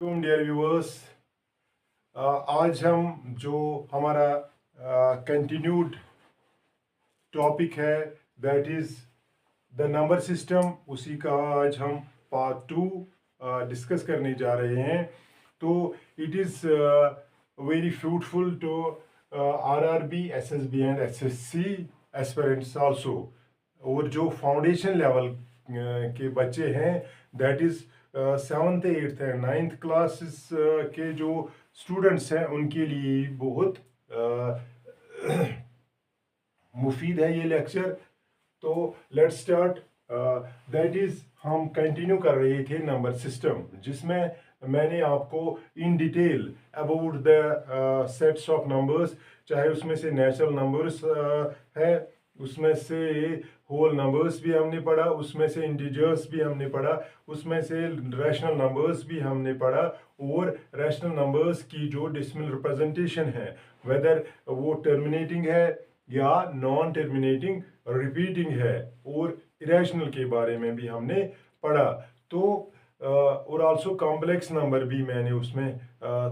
तुम dear viewers, आज हम जो हमारा कंटिन्यूड टॉपिक है that is the number system, उसी का आज हम पार्ट 2 डिस्कस करने जा रहे हैं। तो it is very fruitful to RRB, SSB and SSC aspirants also. और जो फाउंडेशन लेवल के बच्चे हैं that is 7th 8th and 9th classes के जो स्टूडेंट्स हैं उनके लिए बहुत मुफीद है ये लेक्चर। तो लेट्स स्टार्ट। दैट इज़ हम कंटिन्यू कर रहे थे नंबर सिस्टम, जिसमें मैंने आपको in detail about the sets of numbers, चाहे उसमें से नेचुरल नंबर्स है, उसमें से होल नंबर्स भी हमने पढ़ा, उसमें से इंटीजर्स भी हमने पढ़ा, उसमें से रैशनल नंबर्स भी हमने पढ़ा, और रैशनल नंबर्स की जो डेसिमल रिप्रेजेंटेशन है, वेदर वो टर्मिनेटिंग है या नॉन टर्मिनेटिंग रिपीटिंग है, और इरेशनल के बारे में भी हमने पढ़ा। तो और आल्सो कॉम्प्लेक्स नंबर भी मैंने उसमें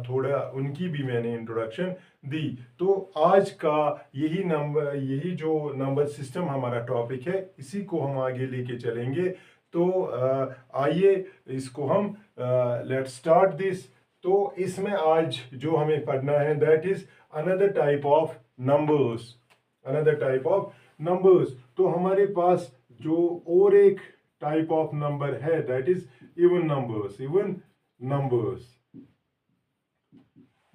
थोड़ा उनकी भी मैंने इंट्रोडक्शन दी। तो आज का यही जो नंबर सिस्टम हमारा टॉपिक है, इसी को हम आगे लेके चलेंगे। तो आइए इसको हम लेट्स स्टार्ट दिस। तो इसमें आज जो हमें पढ़ना है that is another type of numbers. तो हमारे पास जो और एक टाइप ऑफ नंबर है दैट इज इवन नंबर्स।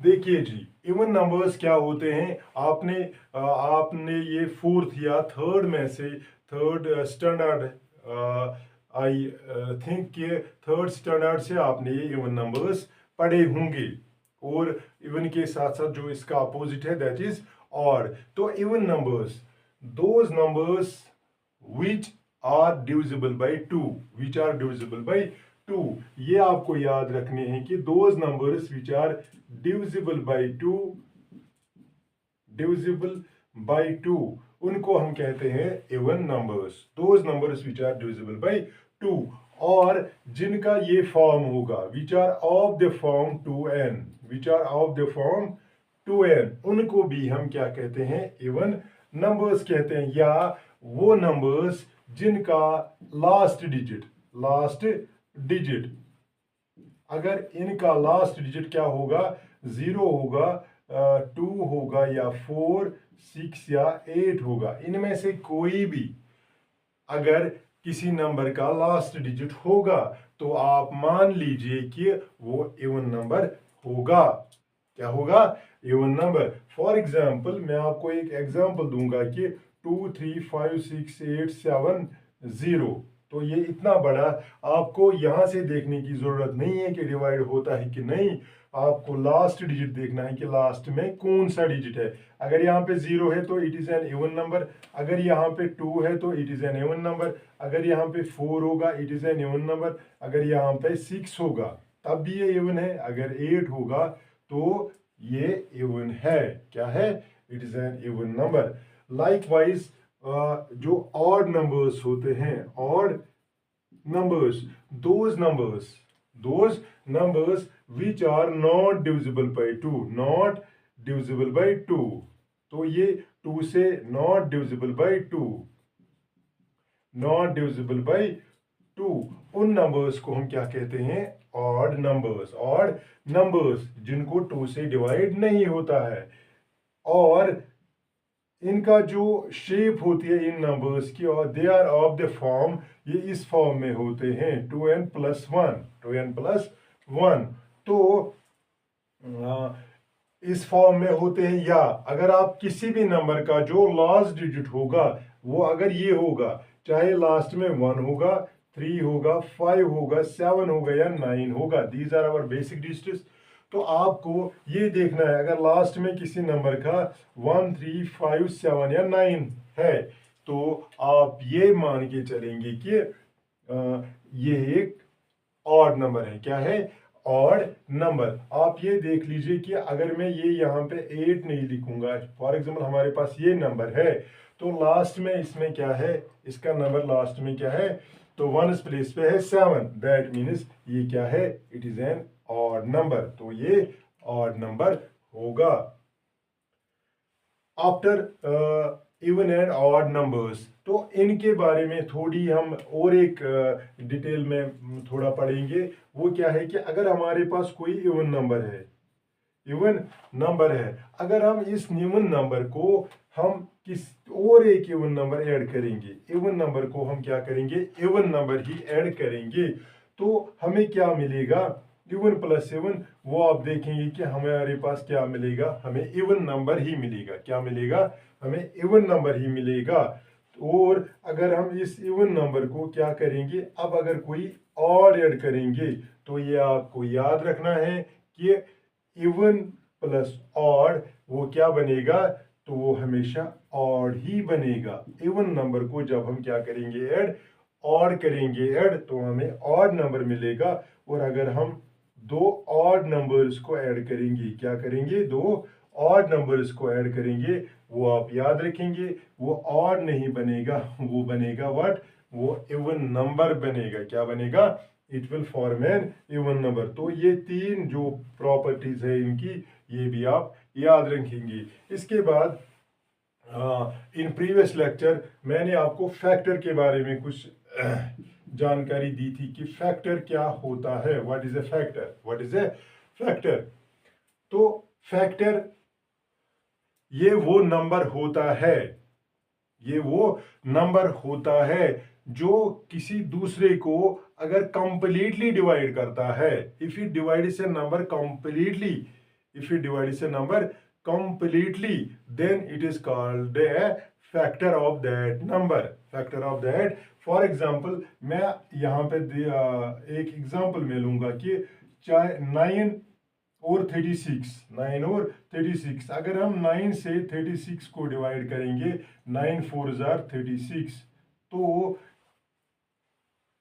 देखिए जी, इवन नंबर्स क्या होते हैं। आपने ये फोर्थ या थर्ड में से थर्ड स्टैंडर्ड, आई थिंक कि थर्ड स्टैंडर्ड से आपने ये इवन नंबर्स पढ़े होंगे। और इवन के साथ साथ जो इसका अपोजिट है दैट इज ऑड। तो even numbers, those numbers which are divisible by two, ये आपको याद रखने हैं कि those numbers which are divisible by two, उनको हम कहते हैं even numbers. Those numbers which are divisible by two, और जिनका ये फॉर्म होगा which are of the form 2n, उनको भी हम क्या कहते हैं, इवन नंबर्स कहते हैं। या वो नंबर्स जिनका लास्ट डिजिट, अगर इनका लास्ट डिजिट क्या होगा, 0 होगा, 2 होगा, या 4, 6 या 8 होगा, इनमें से कोई भी अगर किसी नंबर का लास्ट डिजिट होगा तो आप मान लीजिए कि वो इवन नंबर होगा। क्या होगा, इवन नंबर। फॉर एग्जाम्पल मैं आपको एक एग्जाम्पल दूंगा कि 2, 3, 5, 6, 8, 7, 0। तो ये इतना बड़ा, आपको यहाँ से देखने की जरूरत नहीं है कि डिवाइड होता है कि नहीं, आपको लास्ट डिजिट देखना है कि लास्ट में कौन सा डिजिट है। अगर यहाँ पे 0 है तो it is an even number, अगर यहाँ पे 2 है तो it is an even number, अगर यहाँ पे 4 होगा it is an even number, अगर यहाँ पे 6 होगा तब भी ये इवन है, अगर 8 होगा तो ये इवन है। क्या है, it is an even number. Likewise जो ऑड नंबर्स होते हैं, odd numbers, those numbers which are not divisible by 2, तो ये 2 से not divisible by 2, उन नंबर्स को हम क्या कहते हैं, ऑड नंबर्स जिनको 2 से डिवाइड नहीं होता है। और इनका जो शेप होती है इन नंबर्स की, और they are of the form, ये इस फॉर्म में होते हैं 2n+1। तो इस फॉर्म में होते हैं। या अगर आप किसी भी नंबर का जो लास्ट डिजिट होगा वो अगर ये होगा, चाहे लास्ट में 1 होगा, 3 होगा, 5 होगा, 7 होगा या 9 होगा, these are our basic digits. तो आपको ये देखना है, अगर लास्ट में किसी नंबर का 1, 3, 5, 7 या 9 है तो आप ये मान के चलेंगे कि ये एक ऑड नंबर है। क्या है, ऑड नंबर। आप ये देख लीजिए कि अगर मैं ये यहाँ पे 8 नहीं लिखूंगा, फॉर एग्जाम्पल हमारे पास ये नंबर है, तो लास्ट में इसमें क्या है, इसका नंबर लास्ट में क्या है, तो 1 प्लेस पे है 7, दैट मीन्स ये क्या है, it is an odd number, तो ये ऑड नंबर होगा। After even and odd numbers, तो इनके बारे में थोड़ी हम और एक डिटेल में थोड़ा पढ़ेंगे। वो क्या है कि अगर हमारे पास कोई इवन नंबर है, अगर हम इस इवन नंबर को हम किस और एक इवन नंबर ऐड करेंगे, इवन नंबर को हम क्या करेंगे, इवन नंबर ही ऐड करेंगे, तो हमें क्या मिलेगा, इवन प्लस इवन, वो आप देखेंगे कि हमारे पास क्या मिलेगा, हमें इवन नंबर ही मिलेगा। क्या मिलेगा, हमें इवन नंबर ही मिलेगा। और अगर हम इस इवन नंबर को क्या करेंगे, अब अगर कोई ऑड ऐड करेंगे, तो ये आपको याद रखना है कि इवन प्लस ऑड वो क्या बनेगा, तो वो हमेशा ऑड ही बनेगा। इवन नंबर को जब हम क्या करेंगे ऐड, ऑड करेंगे ऐड, तो हमें ऑड नंबर मिलेगा। और अगर हम दो ऑड नंबर्स को ऐड करेंगे, क्या करेंगे, दो ऑड नंबर्स को ऐड करेंगे, वो आप याद रखेंगे, वो ऑड नहीं बनेगा, वो बनेगा व्हाट, वो इवन नंबर बनेगा। क्या बनेगा, it will form an even number. तो ये तीन जो प्रॉपर्टीज है इनकी, ये भी आप याद रखेंगे। इसके बाद इन प्रीवियस लेक्चर मैंने आपको फैक्टर के बारे में कुछ जानकारी दी थी कि फैक्टर क्या होता है, what is a factor, what is a factor. तो फैक्टर ये वो नंबर होता है, ये वो नंबर होता है जो किसी दूसरे को अगर कंप्लीटली डिवाइड करता है। If it divides A number completely, if it divides A number completely, then it is called a factor of that number, factor of that। for example, मैं यहाँ पे एक एग्जांपल में लूंगा कि चाहे 9 और 36, 9 और 36, अगर हम 9 से 36 को डिवाइड करेंगे, 9 4 जार 36, तो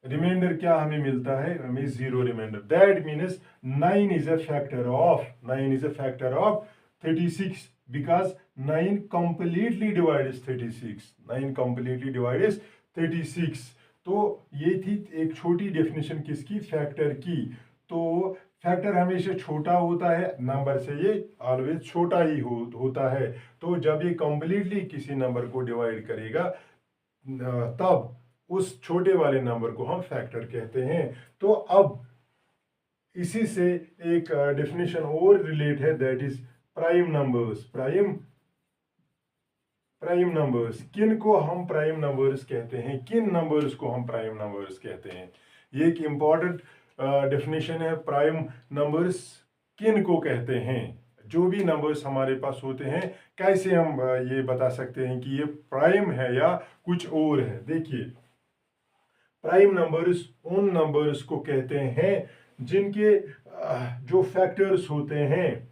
रिमाइंडर क्या हमें मिलता है, हमें 0 remainder. That means 9 is a factor of, 9 is a factor of 36 because 9 completely divides 36, 9 completely divides 36। तो ये थी एक छोटी डेफिनेशन किसकी, फैक्टर की। तो फैक्टर हमेशा छोटा होता है नंबर से, ये ऑलवेज छोटा ही होता है। तो जब ये कंप्लीटली किसी नंबर को डिवाइड करेगा, तब उस छोटे वाले नंबर को हम फैक्टर कहते हैं। तो अब इसी से एक डेफिनेशन और रिलेट है, that is prime numbers. Prime numbers, किन को हम प्राइम नंबर्स कहते हैं, किन नंबर्स को हम प्राइम नंबर्स कहते हैं, ये एक इंपॉर्टेंट डेफिनेशन है। प्राइम नंबर्स किन को कहते हैं, जो भी नंबर्स हमारे पास होते हैं, कैसे हम ये बता सकते हैं कि ये प्राइम है या कुछ और है। देखिए, प्राइम नंबर्स उन नंबर्स को कहते हैं जिनके जो फैक्टर्स होते हैं,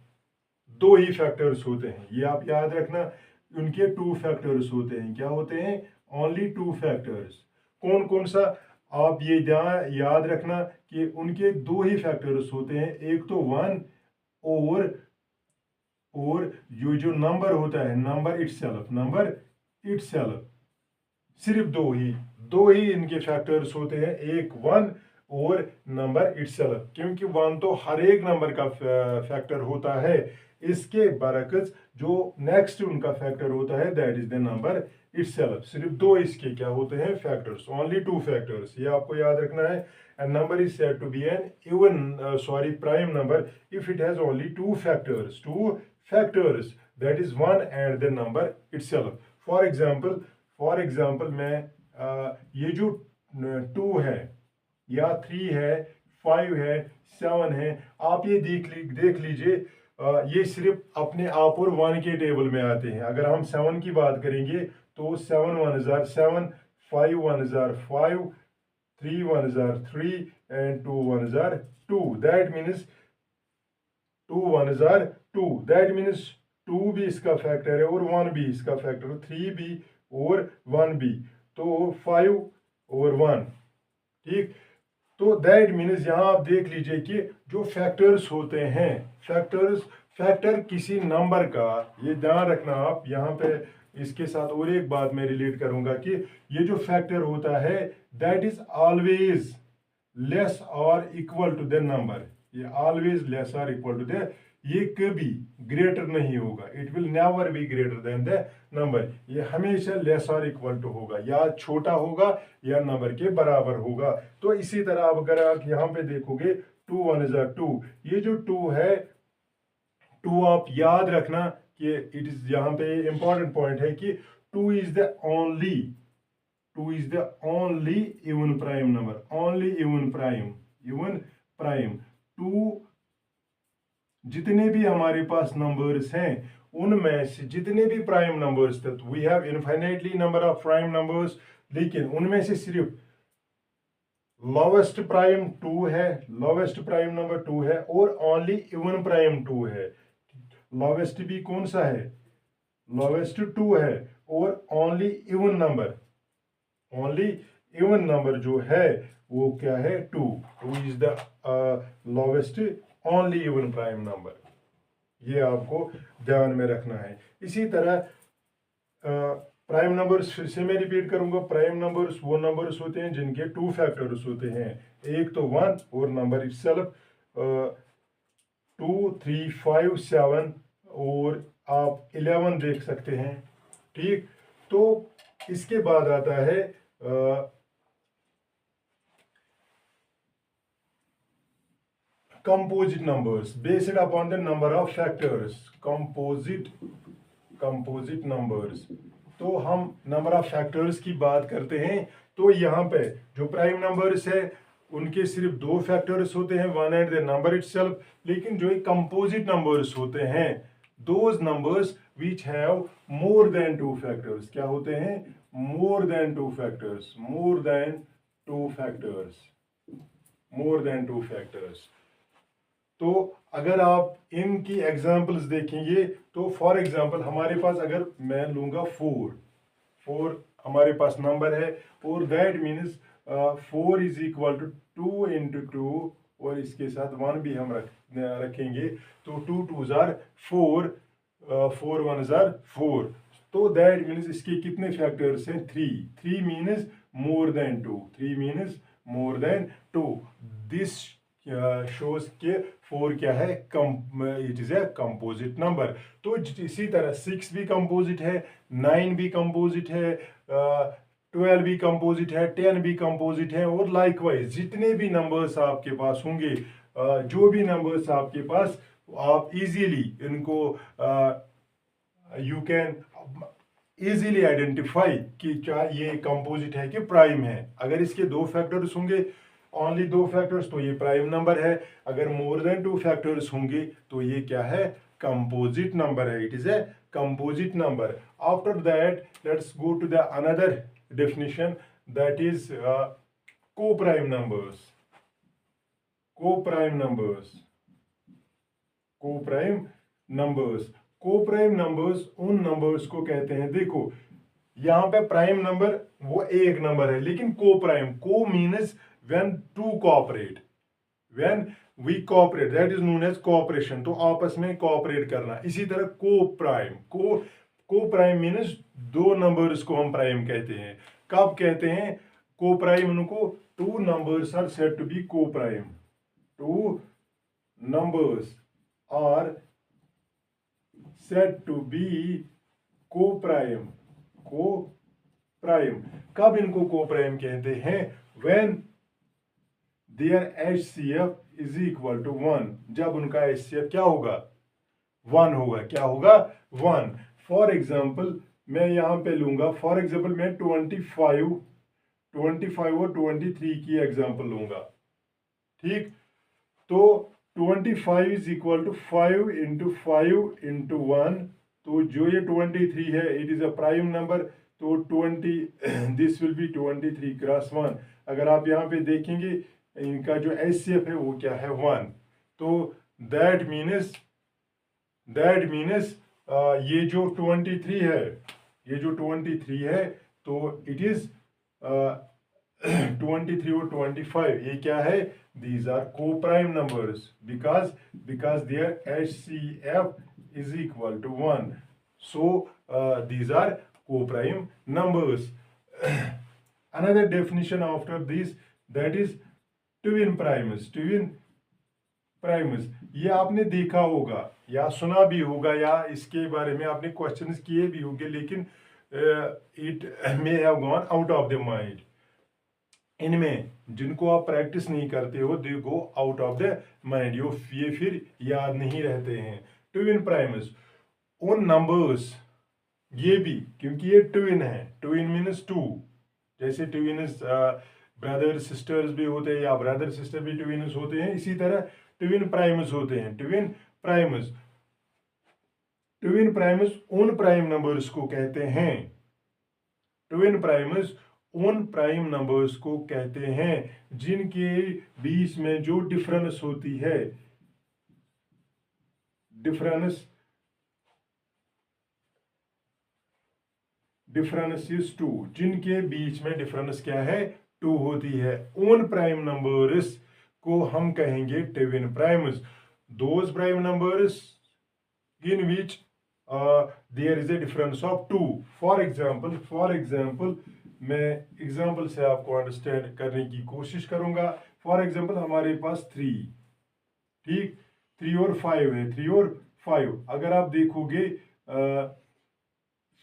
दो ही फैक्टर्स होते हैं। ये आप याद रखना, उनके 2 फैक्टर्स होते हैं। क्या होते हैं, ओनली 2 फैक्टर्स। कौन कौन सा, आप ये याद रखना कि उनके 2 ही फैक्टर्स होते हैं, एक तो 1 और जो नंबर होता है, नंबर इटसेल्फ, सिर्फ दो ही इनके फैक्टर्स होते हैं, एक 1 और नंबर इटसेल्फ। क्योंकि 1 तो हर एक नंबर का फैक्टर होता है, इसके बरकस जो नेक्स्ट उनका फैक्टर होता है, that is the number itself. सिर्फ 2 इसके क्या होते हैं, फैक्टर्स, ओनली 2 फैक्टर्स, ये आपको याद रखना है। And number is said to be an prime number if it has only 2 factors, that is 1 and the number itself. For example मैं ये जो 2 है या 3 है, 5 है, 7 है, आप ये देख लीजिए, ये सिर्फ अपने आप और 1 के टेबल में आते हैं। अगर हम 7 की बात करेंगे, तो 7 1 jar 7, 5 1 jar 5, 3 1 jar 3 and 2 1 jar 2। That means 2 1 jar 2, that means 2 भी इसका फैक्टर है और 1 भी इसका फैक्टर, 3 भी और 1 भी, तो 5 और 1, ठीक। तो दैट मीन्स यहाँ आप देख लीजिए कि जो फैक्टर्स होते हैं, फैक्टर किसी नंबर का, ये ध्यान रखना आप यहाँ पे। इसके साथ और एक बात मैं रिलेट करूंगा कि ये जो फैक्टर होता है, दैट इज ऑलवेज लेस और इक्वल टू द नंबर। ये always less or equal to the, ये कभी ग्रेटर नहीं होगा, it will never be greater than the number, ये हमेशा लेस और इक्वल टू होगा, या छोटा होगा या नंबर के बराबर होगा। तो इसी तरह अब अगर आप यहाँ पे देखोगे 2 1 is 2, ये जो 2 है, 2 आप याद रखना कि इट इज, यहाँ पे इंपॉर्टेंट पॉइंट है कि 2 is the only, 2 is the only even prime number, only even prime 2, जितने भी हमारे पास नंबर्स हैं उनमें से जितने भी प्राइम नंबर्स थे, we have infinitely number of prime numbers, लेकिन उनमें से सिर्फ लोवेस्ट प्राइम 2 है, लोवेस्ट प्राइम नंबर 2 है, और ओनली इवन प्राइम 2 है। लोवेस्ट भी कौन सा है, लोवेस्ट 2 है, और only even number, only even number जो है वो क्या है, 2 is the lowest only even prime number, ये आपको ध्यान में रखना है। इसी तरह प्राइम नंबर्स फिर से मैं रिपीट करूंगा, प्राइम नंबर्स वो नंबर्स होते हैं जिनके 2 फैक्टर्स होते हैं, एक तो 1 और नंबर इटसेल्फ 2 3 5 7 और आप 11 देख सकते हैं, ठीक। तो इसके बाद आता है composite numbers based upon the number of factors, composite numbers। तो हम नंबर ऑफ फैक्टर्स की बात करते हैं, तो यहाँ पे जो प्राइम नंबर्स है उनके सिर्फ 2 फैक्टर्स होते हैं, 1 एंड द नंबर इटसेल्फ। लेकिन जो कंपोजिट नंबर्स होते हैं, those numbers which have more than 2 factors, क्या होते हैं, more than 2 factors, more than 2 factors, more than 2 factors. तो अगर आप इनकी एग्जाम्पल्स देखेंगे तो फॉर एग्जाम्पल हमारे पास, अगर मैं लूंगा 4 हमारे पास नंबर है, और that means 4 is equal to 2 into 2, और इसके साथ 1 भी हम रखेंगे, तो 2 2s are 4, 4 1s are 4। तो दैट मीन्स इसके कितने फैक्टर्स हैं, 3 means more than 2, 3 means more than 2। This shows के 4 क्या है, it is a composite number. तो इसी तरह 6 भी कंपोजिट है, 9 भी कंपोजिट है, 12 भी कंपोजिट है, 10 भी कंपोजिट है, और लाइकवाइज जितने भी नंबर्स आपके पास होंगे, जो भी नंबर्स आपके पास, आप इजीली इनको यू कैन इजीली आइडेंटिफाई कि क्या ये कंपोजिट है कि प्राइम है। अगर इसके 2 फैक्टर्स होंगे, ओनली 2 फैक्टर्स, तो ये प्राइम नंबर है। अगर मोर देन 2 फैक्टर्स होंगे तो ये क्या है, कंपोजिट नंबर है, it is a composite number. After that let's go to the another definition, that is co-prime numbers, co-prime numbers, co-prime numbers. Co-prime numbers उन नंबर्स को कहते हैं, देखो यहाँ पे प्राइम नंबर वो एक नंबर है, लेकिन को-प्राइम, को means when two cooperate, when we cooperate, that is known as cooperation, तो आपस में cooperate करना। इसी तरह को-प्राइम, को-प्राइम मीन्स 2 नंबर्स को हम प्राइम कहते हैं। कब कहते हैं को-प्राइम उनको, 2 numbers are said to be co-prime, 2 numbers are said to be co-prime, co-prime. कब इनको को-प्राइम कहते हैं, when their HCF is equal to 1, जब उनका HCF क्या होगा, 1 होगा, क्या होगा, 1। फॉर एग्जाम्पल मैं यहाँ पे लूंगा, फॉर एग्जाम्पल मैं 25 और 23 की एग्जाम्पल लूंगा, ठीक। तो 25 is equal to 5 into 5 into 1, तो जो ये 23 है it is a prime number, तो 20 दिस विल बी 23 क्रॉस 1। अगर आप यहाँ पे देखेंगे इनका जो HCF है वो क्या है, 1। तो दैट मीन्स ये जो 23 है, ये जो 23 है, तो इट इज 23 और 25 ये क्या है, these are co-prime numbers, because their HCF is equal to 1, so these are co-prime numbers. Another definition after this, that is twin primes primes, ये आपने देखा होगा या सुना भी होगा या इसके बारे में आपने क्वेश्चंस किए भी होंगे, लेकिन it may have gone out of the mind. इनमें जिनको आप प्रैक्टिस नहीं करते हो, they go out of the mind, ये फिर याद नहीं रहते हैं। ट्विन प्राइम्स, उन नंबर्स, ये भी क्योंकि ये ट्विन है, ट्विन मीन्स टू, जैसे ट्विन्स ब्रदर सिस्टर्स भी होते हैं या ब्रदर सिस्टर भी ट्विन्स होते हैं, इसी तरह ट्विन प्राइम्स होते हैं। ट्विन प्राइम्स, ट्विन प्राइम्स उन प्राइम नंबर्स को कहते हैं, ट्विन प्राइम्स उन प्राइम नंबर्स को कहते हैं जिनके बीच में जो डिफरेंस होती है, डिफरेंस इज टू, जिनके बीच में डिफरेंस क्या है, टू होती है, उन प्राइम नंबर्स को हम कहेंगे twin primes. Those prime numbers in which there is a difference of 2. For example, मैं एग्जाम्पल से आपको अंडरस्टैंड करने की कोशिश करूंगा। फॉर एग्जाम्पल हमारे पास 3, ठीक, 3 और 5 है, 3 और 5, अगर आप देखोगे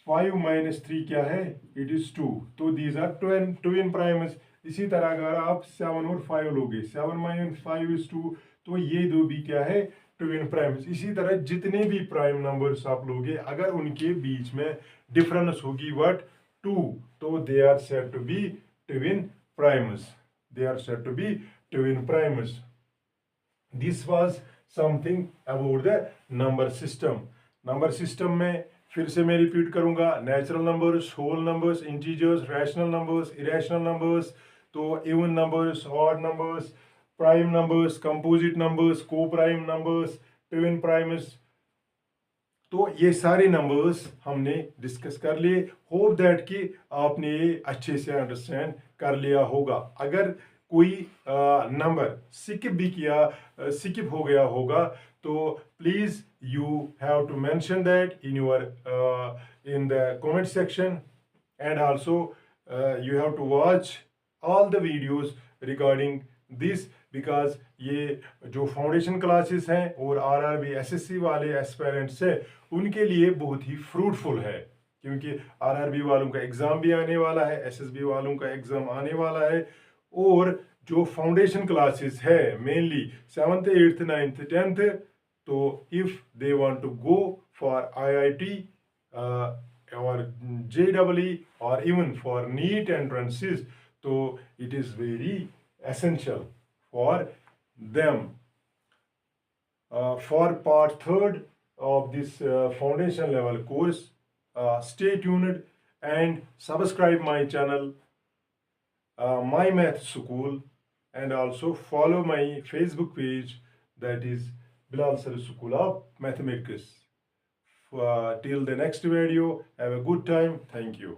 5 माइनस 3 क्या है, इट इज 2, तो दीज आर ट्विन प्राइम्स। इसी तरह अगर आप 7 और 5 लोगे, 7 माइनस 5 इज 2, तो ये दो भी क्या है, ट्विन प्राइम्स। इसी तरह जितने भी प्राइम नंबर्स आप लोगे, अगर उनके बीच में डिफरेंस होगी व्हाट, 2, तो they are said to be twin primes, they are said to be twin primes. This was something about the number system. Number system में फिर से मैं रिपीट करूंगा, natural numbers, whole numbers, integers, rational numbers, irrational numbers, तो even numbers, odd numbers, prime numbers, composite numbers, coprime numbers, twin primes, तो ये सारे numbers हमने डिस्कस कर लिए। होप दैट कि आपने ये अच्छे से अंडरस्टैंड कर लिया होगा। अगर कोई नंबर स्किप हो गया होगा, तो please you have to mention that in your in the comment section, and also you have to watch all the videos regarding this, because ये जो फाउंडेशन क्लासेस हैं और आरआरबी एसएससी वाले एस्पिरेंट्स हैं, उनके लिए बहुत ही फ्रूटफुल है, क्योंकि आरआरबी वालों का एग्ज़ाम भी आने वाला है, एसएसबी वालों का एग्ज़ाम आने वाला है, और जो फाउंडेशन क्लासेस है mainly 7th 8th 9th 10th, तो if they want to go for IIT or JEE or even for NEET entrances, तो it is very essential for them. For part 3rd of this foundation level course, stay tuned and subscribe my channel, My Math School, and also follow my Facebook page, that is Bilal Sir School of Mathematics. Till the next video, have a good time. Thank you.